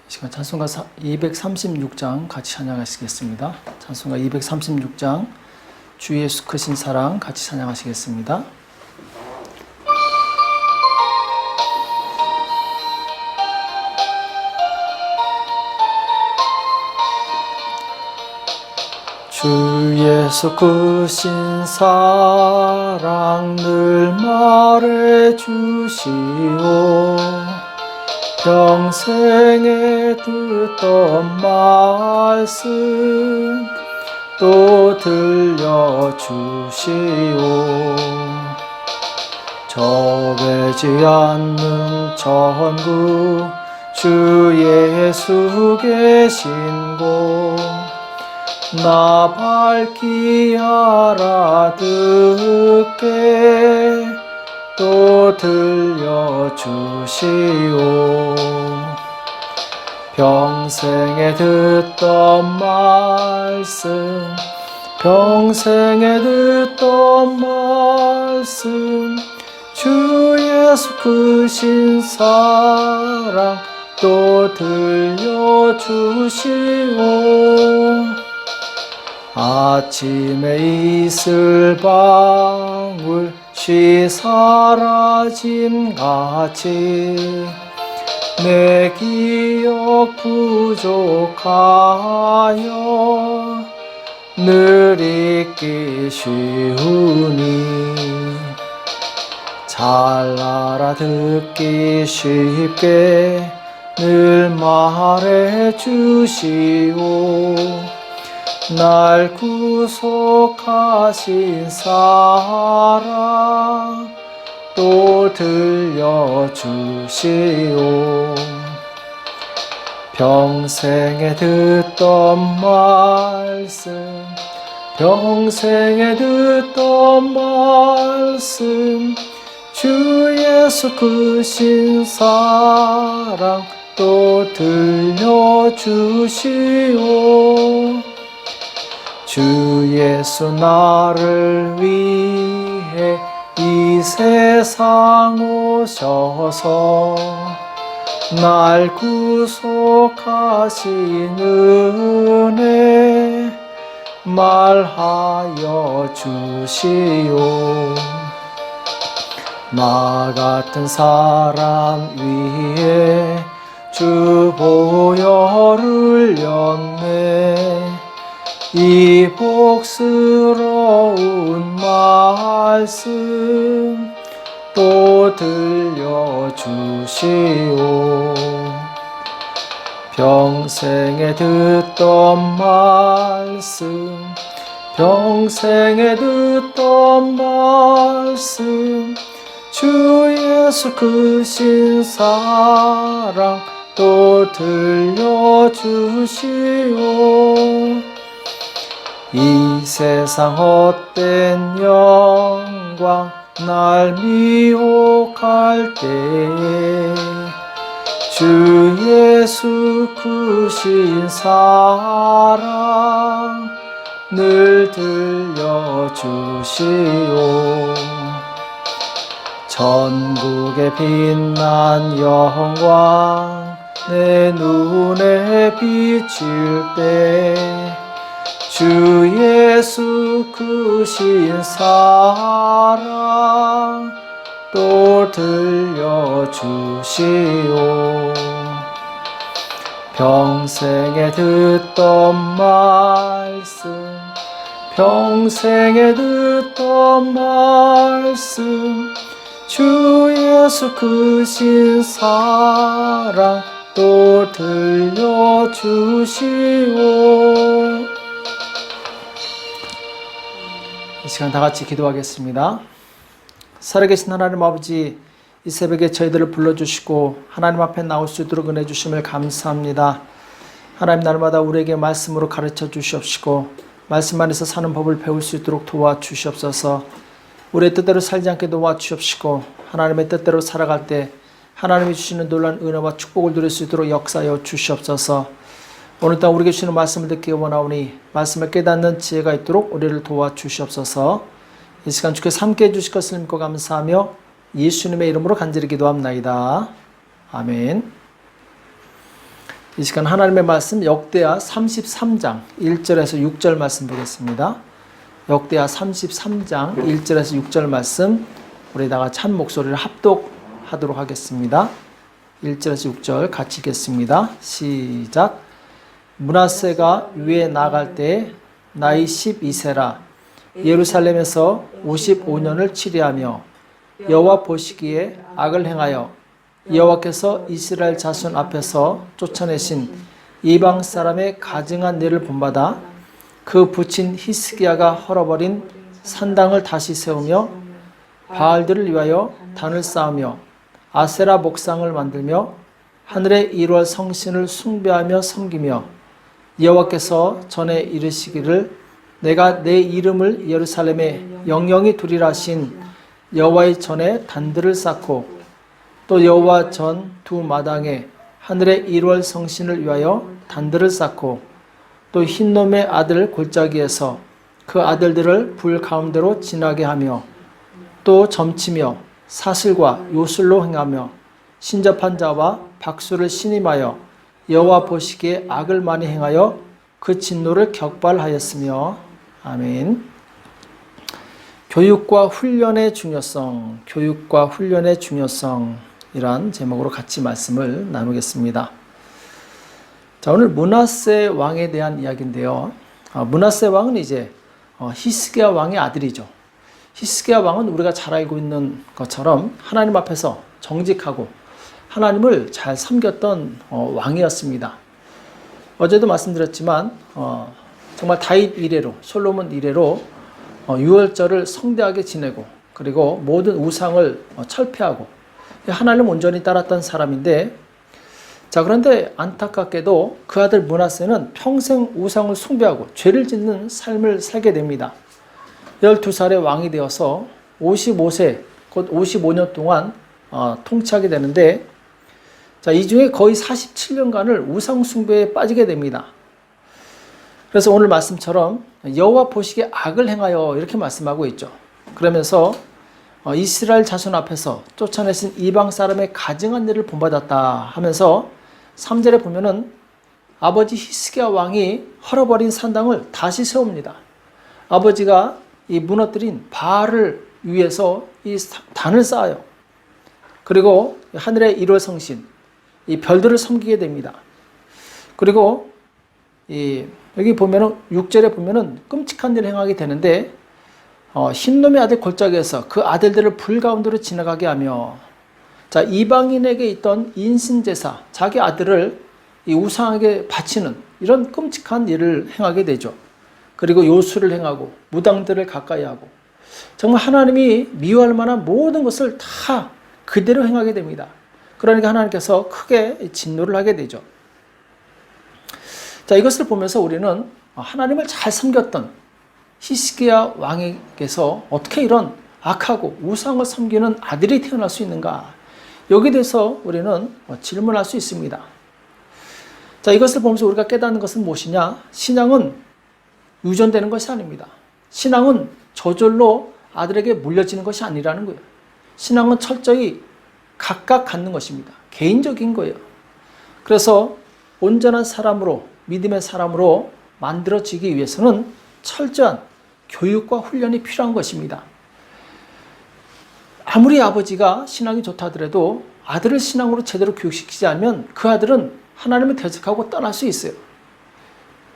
시간 찬송가 236장 같이 찬양하시겠습니다. 찬송가 236장 주 예수 크신 사랑 같이 찬양하시겠습니다. 주 예수 크신 사랑 늘 말해 주시오. 평생에 듣던 말씀 또 들려주시오. 정해지 않는 천국 주 예수 계신 곳 나 밝히 알아듣게 또 들려주시오. 평생에 듣던 말씀 평생에 듣던 말씀 주 예수 크신 사랑 또 들려주시오. 아침에 이슬방울 쉬 사라짐 같이 내 기억 부족하여 늘 잊기 쉬우니 잘 알아듣기 쉽게 늘 말해 주시오. 날 구속하신 사랑 또 들려주시오. 평생에 듣던 말씀 평생에 듣던 말씀 주 예수 크신 사랑 또 들려주시오. 주 예수 나를 위해 이 세상 오셔서 날 구속하신 은혜 말하여 주시오. 나 같은 사람 위해 주 보혈을 흘렸네. 이 복스러운 말씀 또 들려주시오. 평생에 듣던 말씀 평생에 듣던 말씀 주 예수 크신 사랑 또 들려주시오. 이 세상 헛된 영광 날 미혹할 때에 주 예수 크신 사랑 늘 들려주시오. 전국에 빛난 영광 내 눈에 비칠 때 주 예수 크신 사랑 또 들려주시오. 평생에 듣던 말씀 평생에 듣던 말씀 주 예수 크신 사랑 또 들려주시오. 이 시간 다 같이 기도하겠습니다. 살아계신 하나님 아버지, 이 새벽에 저희들을 불러주시고 하나님 앞에 나올 수 있도록 은혜 주심을 감사합니다. 하나님, 날마다 우리에게 말씀으로 가르쳐 주시옵시고 말씀 안에서 사는 법을 배울 수 있도록 도와주시옵소서. 우리의 뜻대로 살지 않게 도와주시옵시고 하나님의 뜻대로 살아갈 때 하나님이 주시는 놀라운 은혜와 축복을 누릴 수 있도록 역사하여 주시옵소서. 오늘따라 우리에게 주시는 말씀을 듣기 원하오니 말씀을 깨닫는 지혜가 있도록 우리를 도와주시옵소서. 이 시간 주께서 함께해 주실 것을 믿고 감사하며 예수님의 이름으로 간절히 기도합나이다. 아멘. 이 시간 하나님의 말씀 역대하 33장 1절에서 6절 말씀 보겠습니다. 역대하 33장 1절에서 6절 말씀 우리 다 같이 한 목소리를 합독하도록 하겠습니다. 1절에서 6절 같이 읽겠습니다. 시작. 므낫세가 위에 나아갈 때 나이 12세라 예루살렘에서 55년을 치리하며 여호와 보시기에 악을 행하여 여호와께서 이스라엘 자손 앞에서 쫓아내신 이방 사람의 가증한 일을 본받아 그 부친 히스기야가 헐어버린 산당을 다시 세우며 바알들을 위하여 단을 쌓으며 아세라 목상을 만들며 하늘의 일월 성신을 숭배하며 섬기며 여호와께서 전에 이르시기를 내가 내 이름을 예루살렘에 영영히 두리라 하신 여호와의 전에 단들을 쌓고 또 여호와 전 두 마당에 하늘의 일월 성신을 위하여 단들을 쌓고 또 흰놈의 아들 골짜기에서 그 아들들을 불 가운데로 지나게 하며 또 점치며 사슬과 요술로 행하며 신접한 자와 박수를 신임하여 여호와 보시기에 악을 많이 행하여 그 진노를 격발하였으며 아멘. 교육과 훈련의 중요성, 교육과 훈련의 중요성이란 제목으로 같이 말씀을 나누겠습니다. 자, 오늘 므낫세 왕에 대한 이야기인데요. 므낫세 왕은 이제 히스기야 왕의 아들이죠. 히스기야 왕은 우리가 잘 알고 있는 것처럼 하나님 앞에서 정직하고 하나님을 잘 섬겼던 왕이었습니다. 어제도 말씀드렸지만 정말 다윗 이래로, 솔로몬 이래로 유월절을 성대하게 지내고 그리고 모든 우상을 철폐하고 하나님을 온전히 따랐던 사람인데, 자, 그런데 안타깝게도 그 아들 므낫세는 평생 우상을 숭배하고 죄를 짓는 삶을 살게 됩니다. 12살에 왕이 되어서 55세, 곧 55년 동안 통치하게 되는데, 자, 이 중에 거의 47년간을 우상 숭배에 빠지게 됩니다. 그래서 오늘 말씀처럼 여호와 보시기에 악을 행하여 이렇게 말씀하고 있죠. 그러면서 이스라엘 자손 앞에서 쫓아내신 이방 사람의 가증한 일을 본받았다 하면서 3절에 보면은 아버지 히스기야 왕이 헐어버린 산당을 다시 세웁니다. 아버지가 이 무너뜨린 바알을 위해서 이 단을 쌓아요. 그리고 하늘의 일월 성신, 이 별들을 섬기게 됩니다. 그리고 여기 보면은 6절에 보면은 끔찍한 일을 행하게 되는데, 흰놈의 아들 골짜기에서 그 아들들을 불 가운데로 지나가게 하며, 자, 이방인에게 있던 인신제사, 자기 아들을 이 우상에게 바치는 이런 끔찍한 일을 행하게 되죠. 그리고 요술을 행하고 무당들을 가까이 하고 정말 하나님이 미워할 만한 모든 것을 다 그대로 행하게 됩니다. 그러니까 하나님께서 크게 진노를 하게 되죠. 자, 이것을 보면서 우리는 하나님을 잘 섬겼던 히스기야 왕에게서 어떻게 이런 악하고 우상을 섬기는 아들이 태어날 수 있는가? 여기에 대해서 우리는 질문할 수 있습니다. 자, 이것을 보면서 우리가 깨닫는 것은 무엇이냐? 신앙은 유전되는 것이 아닙니다. 신앙은 저절로 아들에게 물려지는 것이 아니라는 거예요. 신앙은 철저히 각각 갖는 것입니다. 개인적인 거예요. 그래서 온전한 사람으로, 믿음의 사람으로 만들어지기 위해서는 철저한 교육과 훈련이 필요한 것입니다. 아무리 아버지가 신앙이 좋다 하더라도 아들을 신앙으로 제대로 교육시키지 않으면 그 아들은 하나님을 대적하고 떠날 수 있어요.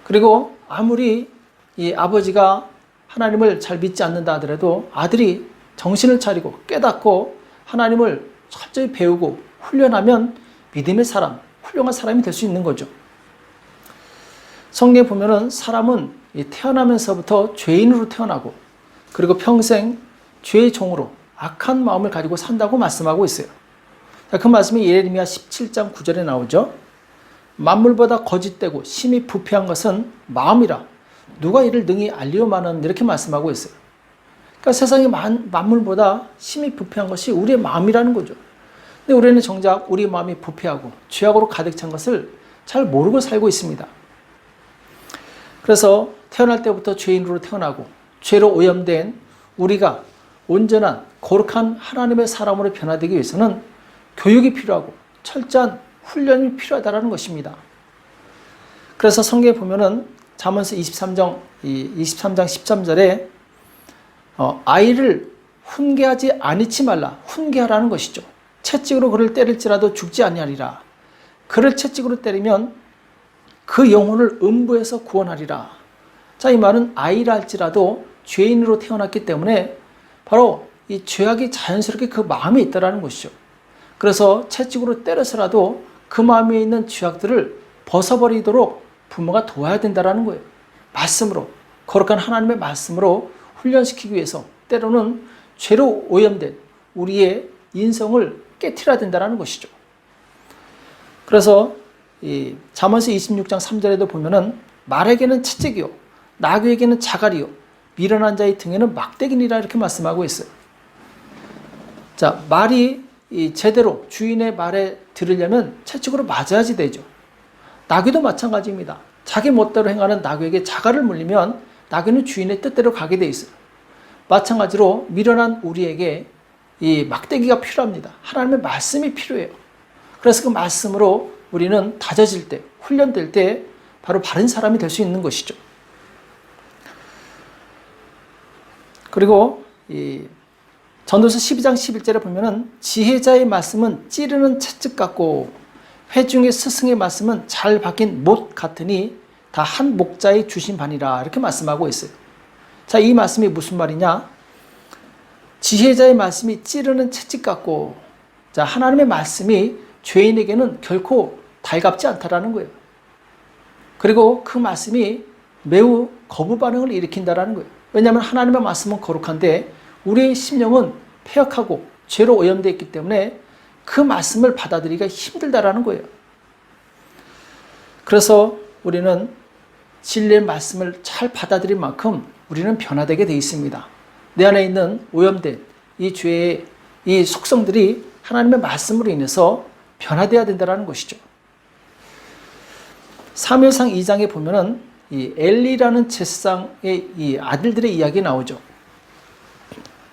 그리고 아무리 이 아버지가 하나님을 잘 믿지 않는다 하더라도 아들이 정신을 차리고 깨닫고 하나님을 철저히 배우고 훈련하면 믿음의 사람, 훌륭한 사람이 될 수 있는 거죠. 성경에 보면은 사람은 태어나면서부터 죄인으로 태어나고 그리고 평생 죄의 종으로 악한 마음을 가지고 산다고 말씀하고 있어요. 그 말씀이 예레미야 17장 9절에 나오죠. 만물보다 거짓되고 심히 부패한 것은 마음이라 누가 이를 능히 알리오마는 이렇게 말씀하고 있어요. 그러니까 세상의 만물보다 심히 부패한 것이 우리의 마음이라는 거죠. 근데 우리는 정작 우리 마음이 부패하고 죄악으로 가득 찬 것을 잘 모르고 살고 있습니다. 그래서 태어날 때부터 죄인으로 태어나고 죄로 오염된 우리가 온전한 거룩한 하나님의 사람으로 변화되기 위해서는 교육이 필요하고 철저한 훈련이 필요하다는 것입니다. 그래서 성경에 보면은 잠언서 23장 13절에 아이를 훈계하지 아니치 말라. 훈계하라는 것이죠. 채찍으로 그를 때릴지라도 죽지 아니하리라. 그를 채찍으로 때리면 그 영혼을 음부에서 구원하리라. 자, 이 말은 아이라 할지라도 죄인으로 태어났기 때문에 바로 이 죄악이 자연스럽게 그 마음에 있다라는 것이죠. 그래서 채찍으로 때려서라도 그 마음에 있는 죄악들을 벗어버리도록 부모가 도와야 된다라는 거예요. 말씀으로, 거룩한 하나님의 말씀으로 훈련시키기 위해서 때로는 죄로 오염된 우리의 인성을 깨트려야 된다는 것이죠. 그래서 이 잠언서 26장 3절에도 보면은 말에게는 채찍이요 나귀에게는 자갈이요 미련한 자의 등에는 막대기니라 이렇게 말씀하고 있어요. 자, 말이 제대로 주인의 말에 들으려면 채찍으로 맞아야지 되죠. 나귀도 마찬가지입니다. 자기 멋대로 행하는 나귀에게 자갈을 물리면 나귀는 주인의 뜻대로 가게 돼 있어요. 마찬가지로 미련한 우리에게 이 막대기가 필요합니다. 하나님의 말씀이 필요해요. 그래서 그 말씀으로 우리는 다져질 때, 훈련될 때 바로 바른 사람이 될 수 있는 것이죠. 그리고 이 전도서 12장 11절에 보면은 지혜자의 말씀은 찌르는 채찍 같고 회중의 스승의 말씀은 잘 박힌 못 같으니 다 한 목자의 주신 바니라 이렇게 말씀하고 있어요. 자, 이 말씀이 무슨 말이냐? 지혜자의 말씀이 찌르는 채찍 같고, 자, 하나님의 말씀이 죄인에게는 결코 달갑지 않다라는 거예요. 그리고 그 말씀이 매우 거부 반응을 일으킨다라는 거예요. 왜냐하면 하나님의 말씀은 거룩한데 우리의 심령은 패역하고 죄로 오염되어 있기 때문에 그 말씀을 받아들이기가 힘들다라는 거예요. 그래서 우리는 진리의 말씀을 잘 받아들인 만큼 우리는 변화되게 되어 있습니다. 내 안에 있는 오염된 이 죄의 이 속성들이 하나님의 말씀으로 인해서 변화되어야 된다는 것이죠. 사무엘상 2장에 보면은 이 엘리라는 제사장의 이 아들들의 이야기 나오죠.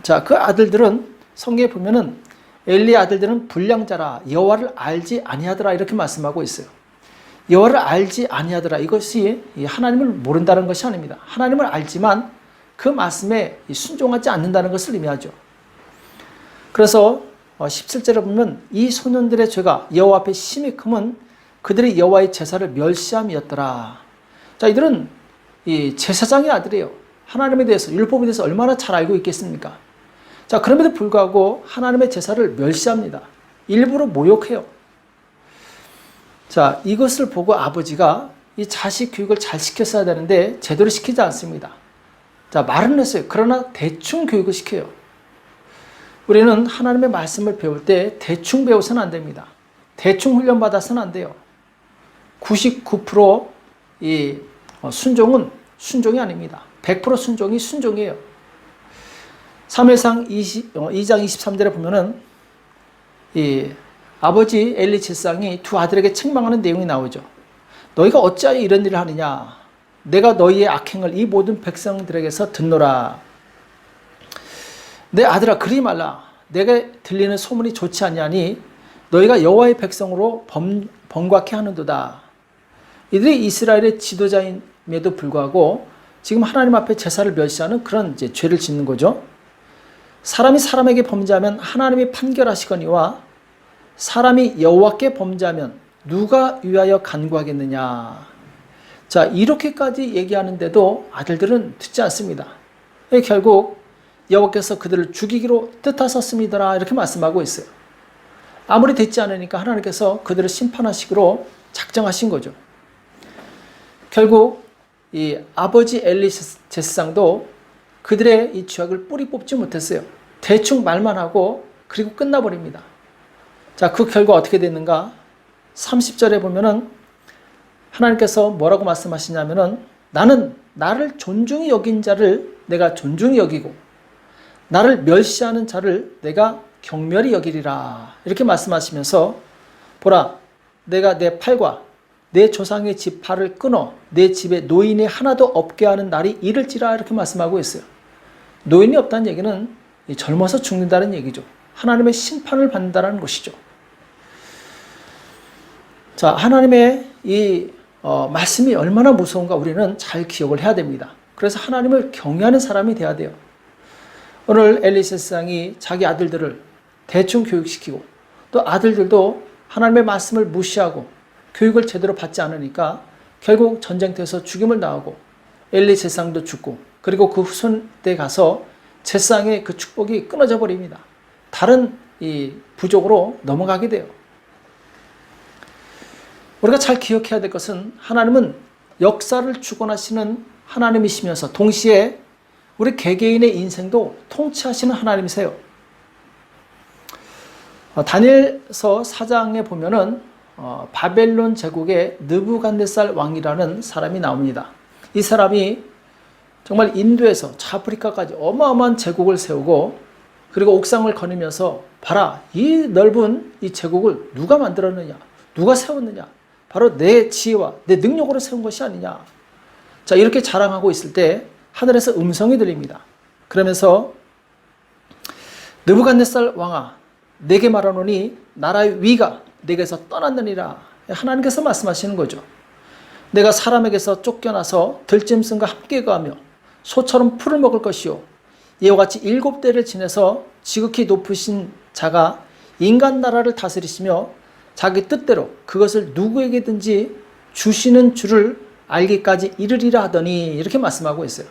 자, 그 아들들은 성경에 보면은 엘리의 아들들은 불량자라 여호와를 알지 아니하더라 이렇게 말씀하고 있어요. 여호와를 알지 아니하더라 이것이 하나님을 모른다는 것이 아닙니다. 하나님을 알지만 그 말씀에 순종하지 않는다는 것을 의미하죠. 그래서 17절에 보면 이 소년들의 죄가 여호와 앞에 심히 크면 그들이 여호와의 제사를 멸시함이었더라. 자, 이들은 이 제사장의 아들이에요. 하나님에 대해서 율법에 대해서 얼마나 잘 알고 있겠습니까? 자, 그럼에도 불구하고 하나님의 제사를 멸시합니다. 일부러 모욕해요. 자, 이것을 보고 아버지가 이 자식 교육을 잘 시켰어야 되는데 제대로 시키지 않습니다. 자, 말은 했어요. 그러나 대충 교육을 시켜요. 우리는 하나님의 말씀을 배울 때 대충 배워서는 안 됩니다. 대충 훈련받아서는 안 돼요. 99% 이 순종은 순종이 아닙니다. 100% 순종이 순종이에요. 사무엘상 2장 23절에 보면은 이 아버지 엘리 제사장이 두 아들에게 책망하는 내용이 나오죠. 너희가 어찌하여 이런 일을 하느냐? 내가 너희의 악행을 이 모든 백성들에게서 듣노라. 내 아들아 그러지 말라. 내가 들리는 소문이 좋지 아니하니 너희가 여호와의 백성으로 번곽해 하는도다. 이들이 이스라엘의 지도자임에도 불구하고 지금 하나님 앞에 제사를 멸시하는 그런 이제 죄를 짓는 거죠. 사람이 사람에게 범죄하면 하나님이 판결하시거니와 사람이 여호와께 범죄하면 누가 위하여 간구하겠느냐. 자, 이렇게까지 얘기하는데도 아들들은 듣지 않습니다. 결국 여호와께서 그들을 죽이기로 뜻하셨습니다 이렇게 말씀하고 있어요. 아무리 듣지 않으니까 하나님께서 그들을 심판하시기로 작정하신 거죠. 결국 이 아버지 엘리 제사장도 그들의 이 죄악을 뿌리 뽑지 못했어요. 대충 말만 하고 그리고 끝나버립니다. 자, 그 결과 어떻게 됐는가? 30절에 보면은 하나님께서 뭐라고 말씀하시냐면은 나는 나를 존중히 여긴 자를 내가 존중히 여기고 나를 멸시하는 자를 내가 경멸히 여기리라 이렇게 말씀하시면서 보라 내가 내 팔과 내 조상의 집 팔을 끊어 내 집에 노인이 하나도 없게 하는 날이 이를지라 이렇게 말씀하고 있어요. 노인이 없다는 얘기는 젊어서 죽는다는 얘기죠. 하나님의 심판을 받는다는 것이죠. 자, 하나님의 이 말씀이 얼마나 무서운가 우리는 잘 기억을 해야 됩니다. 그래서 하나님을 경외하는 사람이 돼야 돼요. 오늘 엘리세 왕이 자기 아들들을 대충 교육시키고 또 아들들도 하나님의 말씀을 무시하고 교육을 제대로 받지 않으니까 결국 전쟁터에서 죽임을 당하고 엘리 제사장도 죽고 그리고 그 후손 때 가서 제사장의 그 축복이 끊어져 버립니다. 다른 이 부족으로 넘어가게 돼요. 우리가 잘 기억해야 될 것은 하나님은 역사를 주관하시는 하나님이시면서 동시에 우리 개개인의 인생도 통치하시는 하나님이세요. 다니엘서 4장에 보면은 바벨론 제국의 느부갓네살 왕이라는 사람이 나옵니다. 이 사람이 정말 인도에서 저 아프리카까지 어마어마한 제국을 세우고 그리고 옥상을 거니면서 봐라, 이 넓은 이 제국을 누가 만들었느냐, 누가 세웠느냐, 바로 내 지혜와 내 능력으로 세운 것이 아니냐. 자, 이렇게 자랑하고 있을 때 하늘에서 음성이 들립니다. 그러면서 느부갓네살 왕아, 내게 말하노니 나라의 위가 내게서 떠났느니라. 하나님께서 말씀하시는 거죠. 내가 사람에게서 쫓겨나서 들짐승과 함께 거하며 소처럼 풀을 먹을 것이요, 이와 같이 7대를 지내서 지극히 높으신 자가 인간 나라를 다스리시며 자기 뜻대로 그것을 누구에게든지 주시는 줄을 알기까지 이르리라 하더니, 이렇게 말씀하고 있어요.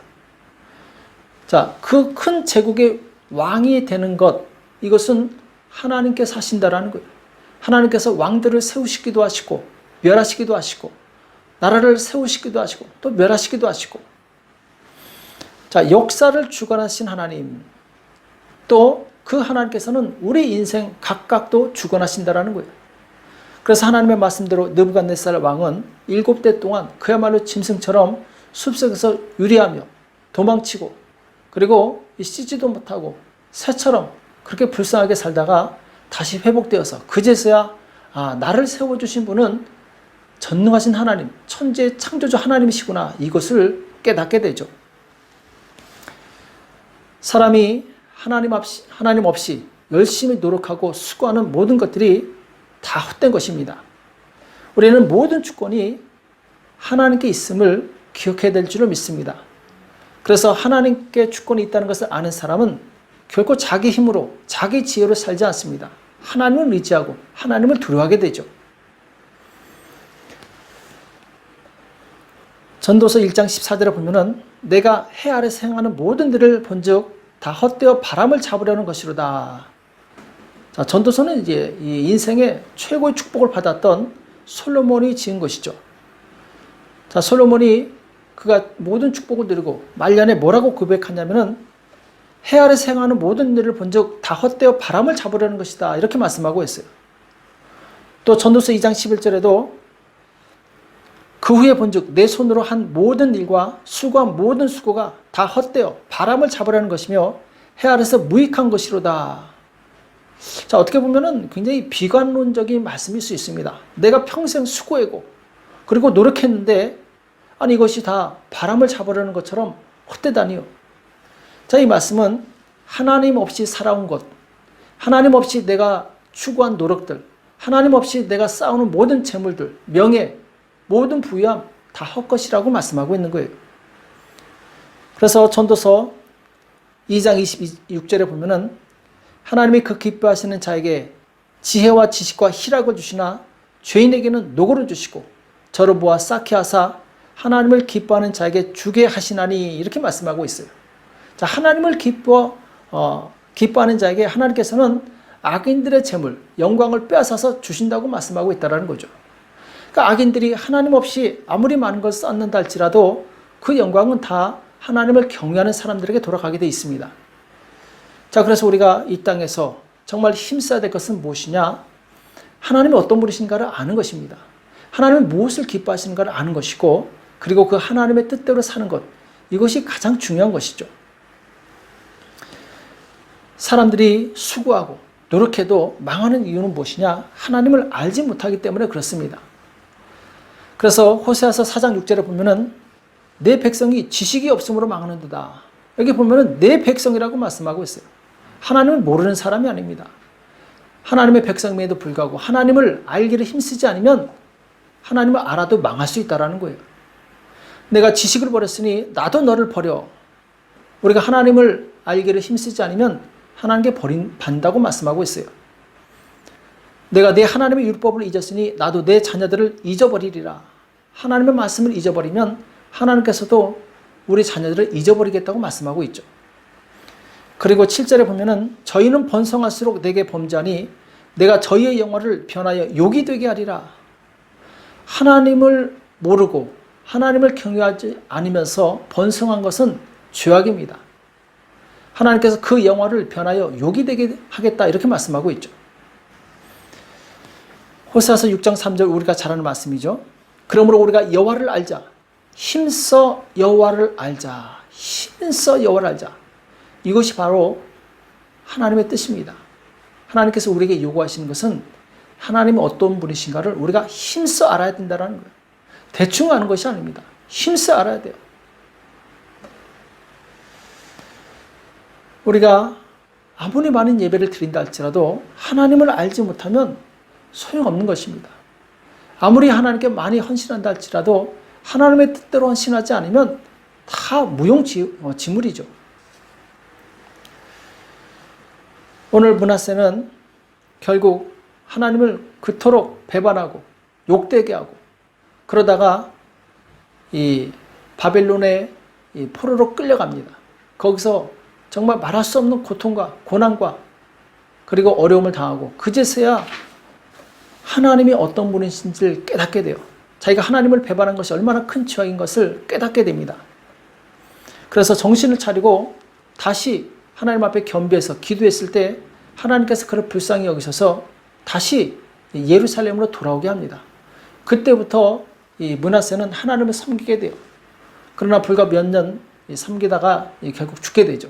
자, 그 큰 제국의 왕이 되는 것, 이것은 하나님께서 하신다라는 거예요. 하나님께서 왕들을 세우시기도 하시고 멸하시기도 하시고 나라를 세우시기도 하시고 또 멸하시기도 하시고. 자, 역사를 주관하신 하나님, 또 그 하나님께서는 우리 인생 각각도 주관하신다라는 거예요. 그래서 하나님의 말씀대로 느부갓네살 왕은 7대 동안 그야말로 짐승처럼 숲속에서 유리하며 도망치고 그리고 씻지도 못하고 새처럼 그렇게 불쌍하게 살다가 다시 회복되어서 그제서야 나를 세워주신 분은 전능하신 하나님, 천지의 창조주 하나님이시구나, 이것을 깨닫게 되죠. 사람이 하나님 없이 열심히 노력하고 수고하는 모든 것들이 다 헛된 것입니다. 우리는 모든 주권이 하나님께 있음을 기억해야 될 줄을 믿습니다. 그래서 하나님께 주권이 있다는 것을 아는 사람은 결코 자기 힘으로 자기 지혜로 살지 않습니다. 하나님을 의지하고 하나님을 두려워하게 되죠. 전도서 1장 14절에 보면은 내가 해 아래서 행하는 모든 일을 본즉 다 헛되어 바람을 잡으려는 것이로다. 자, 전도서는 이제 이 인생의 최고의 축복을 받았던 솔로몬이 지은 것이죠. 자, 솔로몬이 그가 모든 축복을 누리고 말년에 뭐라고 고백하냐면은 해 아래서 행하는 모든 일을 본즉 다 헛되어 바람을 잡으려는 것이다, 이렇게 말씀하고 있어요. 또 전도서 2장 11절에도 그 후에 본즉 내 손으로 한 모든 일과 수고한 모든 수고가 다 헛되어 바람을 잡으려는 것이며 해 아래서 무익한 것이로다. 자, 어떻게 보면은 굉장히 비관론적인 말씀일 수 있습니다. 내가 평생 수고하고 그리고 노력했는데 이것이 다 바람을 잡으려는 것처럼 헛되다니요. 자, 이 말씀은 하나님 없이 살아온 것, 하나님 없이 내가 추구한 노력들, 하나님 없이 내가 쌓아오는 모든 재물들, 명예, 모든 부유함 다 헛것이라고 말씀하고 있는 거예요. 그래서 전도서 2장 26절에 보면은 하나님이 그 기뻐하시는 자에게 지혜와 지식과 희락을 주시나 죄인에게는 노고를 주시고 저를 보아 쌓게 하사 하나님을 기뻐하는 자에게 주게 하시나니, 이렇게 말씀하고 있어요. 자, 하나님을 기뻐하는 자에게 하나님께서는 악인들의 재물, 영광을 빼앗아서 주신다고 말씀하고 있다는 거죠. 그러니까 악인들이 하나님 없이 아무리 많은 걸 쌓는다 할지라도 그 영광은 다 하나님을 경외하는 사람들에게 돌아가게 되어 있습니다. 자, 그래서 우리가 이 땅에서 정말 힘써야 될 것은 무엇이냐? 하나님이 어떤 분이신가를 아는 것입니다. 하나님은 무엇을 기뻐하시는가를 아는 것이고, 그리고 그 하나님의 뜻대로 사는 것, 이것이 가장 중요한 것이죠. 사람들이 수고하고 노력해도 망하는 이유는 무엇이냐? 하나님을 알지 못하기 때문에 그렇습니다. 그래서 호세아서 4장 6절에 보면은 내 백성이 지식이 없음으로 망하는도다. 여기 보면은 내 백성이라고 말씀하고 있어요. 하나님을 모르는 사람이 아닙니다. 하나님의 백성임에도 불구하고 하나님을 알기를 힘쓰지 않으면 하나님을 알아도 망할 수 있다는 거예요. 내가 지식을 버렸으니 나도 너를 버려. 우리가 하나님을 알기를 힘쓰지 않으면 하나님께 버린다고 말씀하고 있어요. 내가 내 하나님의 율법을 잊었으니 나도 내 자녀들을 잊어버리리라. 하나님의 말씀을 잊어버리면 하나님께서도 우리 자녀들을 잊어버리겠다고 말씀하고 있죠. 그리고 7절에 보면은 저희는 번성할수록 내게 범죄하니 내가 저희의 영화를 변하여 욕이 되게 하리라. 하나님을 모르고 하나님을 경외하지 않으면서 번성한 것은 죄악입니다. 하나님께서 그 영화를 변하여 욕이 되게 하겠다 이렇게 말씀하고 있죠. 호세아서 6장 3절 우리가 잘 아는 말씀이죠. 그러므로 우리가 여호와를 알자. 힘써 여호와를 알자. 힘써 여호와를 알자. 이것이 바로 하나님의 뜻입니다. 하나님께서 우리에게 요구하시는 것은 하나님이 어떤 분이신가를 우리가 힘써 알아야 된다는 거예요. 대충 아는 것이 아닙니다. 힘써 알아야 돼요. 우리가 아무리 많은 예배를 드린다 할지라도 하나님을 알지 못하면 소용없는 것입니다. 아무리 하나님께 많이 헌신한다 할지라도 하나님의 뜻대로 헌신하지 않으면 다 무용지물이죠. 오늘 므낫세는 결국 하나님을 그토록 배반하고 욕되게 하고 그러다가 이 바벨론의 이 포로로 끌려갑니다. 거기서 정말 말할 수 없는 고통과 고난과 그리고 어려움을 당하고 그제서야 하나님이 어떤 분이신지를 깨닫게 돼요. 자기가 하나님을 배반한 것이 얼마나 큰 죄악인 것을 깨닫게 됩니다. 그래서 정신을 차리고 다시 하나님 앞에 겸비해서 기도했을 때 하나님께서 그를 불쌍히 여기셔서 다시 예루살렘으로 돌아오게 합니다. 그때부터 이 므낫세는 하나님을 섬기게 돼요. 그러나 불과 몇 년 섬기다가 결국 죽게 되죠.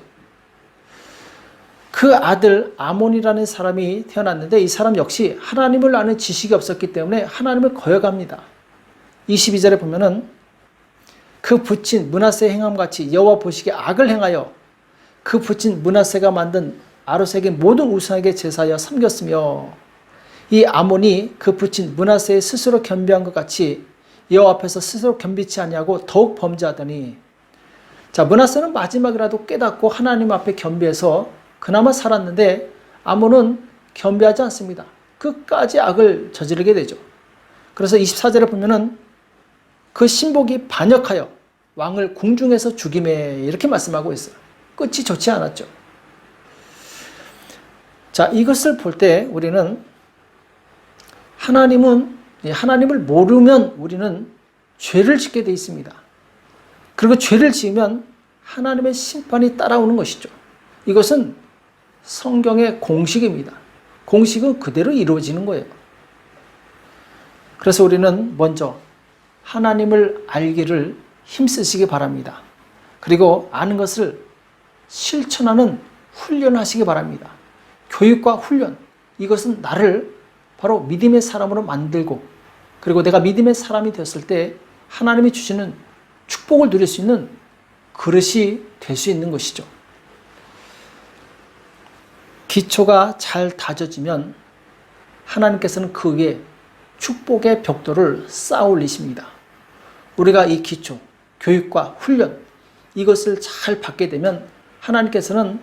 그 아들 아몬이라는 사람이 태어났는데 이 사람 역시 하나님을 아는 지식이 없었기 때문에 하나님을 거역합니다. 22절에 보면은 그 부친 므낫세의 행함같이 여호와 보시기에 악을 행하여 그 부친 므낫세가 만든 아롯에게 모든 우상에게 제사하여 섬겼으며 이 아몬이 그 부친 므낫세의 스스로 겸비한 것 같이 여호와 앞에서 스스로 겸비치 아니하고 더욱 범죄하더니 자 므낫세는 마지막이라도 깨닫고 하나님 앞에 겸비해서 그나마 살았는데 아몬은 겸비하지 않습니다. 끝까지 악을 저지르게 되죠. 그래서 24절에 보면은 그 신복이 반역하여 왕을 궁중에서 죽임에 이렇게 말씀하고 있어요. 끝이 좋지 않았죠. 자, 이것을 볼 때 우리는 하나님을 모르면 우리는 죄를 짓게 돼 있습니다. 그리고 죄를 지으면 하나님의 심판이 따라오는 것이죠. 이것은 성경의 공식입니다. 공식은 그대로 이루어지는 거예요. 그래서 우리는 먼저 하나님을 알기를 힘쓰시기 바랍니다. 그리고 아는 것을 실천하는 훈련하시기 바랍니다. 교육과 훈련, 이것은 나를 바로 믿음의 사람으로 만들고 그리고 내가 믿음의 사람이 되었을 때 하나님이 주시는 축복을 누릴 수 있는 그릇이 될 수 있는 것이죠. 기초가 잘 다져지면 하나님께서는 그 위에 축복의 벽돌을 쌓아 올리십니다. 우리가 이 기초, 교육과 훈련 이것을 잘 받게 되면 하나님께서는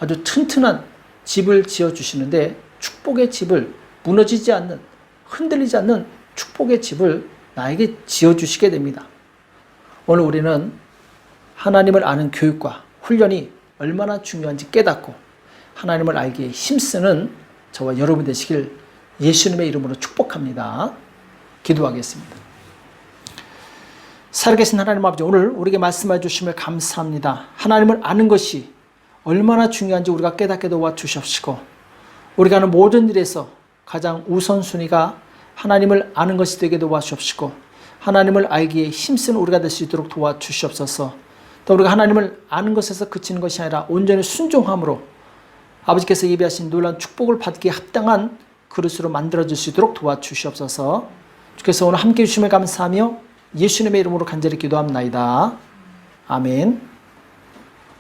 아주 튼튼한 집을 지어주시는데 축복의 집을 무너지지 않는 흔들리지 않는 축복의 집을 나에게 지어주시게 됩니다. 오늘 우리는 하나님을 아는 교육과 훈련이 얼마나 중요한지 깨닫고 하나님을 알기에 힘쓰는 저와 여러분 되시길 예수님의 이름으로 축복합니다. 기도하겠습니다. 살아계신 하나님 아버지, 오늘 우리에게 말씀해 주심을 감사합니다. 하나님을 아는 것이 얼마나 중요한지 우리가 깨닫게 도와주시옵시고 우리가 하는 모든 일에서 가장 우선순위가 하나님을 아는 것이 되게 도와주시옵시고 하나님을 알기에 힘쓰는 우리가 될 수 있도록 도와주시옵소서. 또 우리가 하나님을 아는 것에서 그치는 것이 아니라 온전히 순종함으로 아버지께서 예비하신 놀라운 축복을 받기에 합당한 그릇으로 만들어질 수 있도록 도와주시옵소서. 주께서 오늘 함께해 주심을 감사하며 예수님의 이름으로 간절히 기도합나이다. 아멘.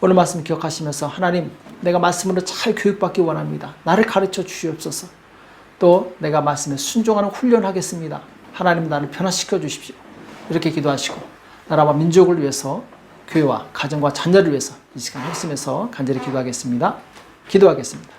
오늘 말씀 기억하시면서 하나님, 내가 말씀으로 잘 교육받기 원합니다. 나를 가르쳐 주시옵소서. 또 내가 말씀에 순종하는 훈련하겠습니다. 하나님 나를 변화시켜 주십시오. 이렇게 기도하시고 나라와 민족을 위해서 교회와 가정과 자녀를 위해서 이 시간 핵심에서 간절히 기도하겠습니다. 기도하겠습니다.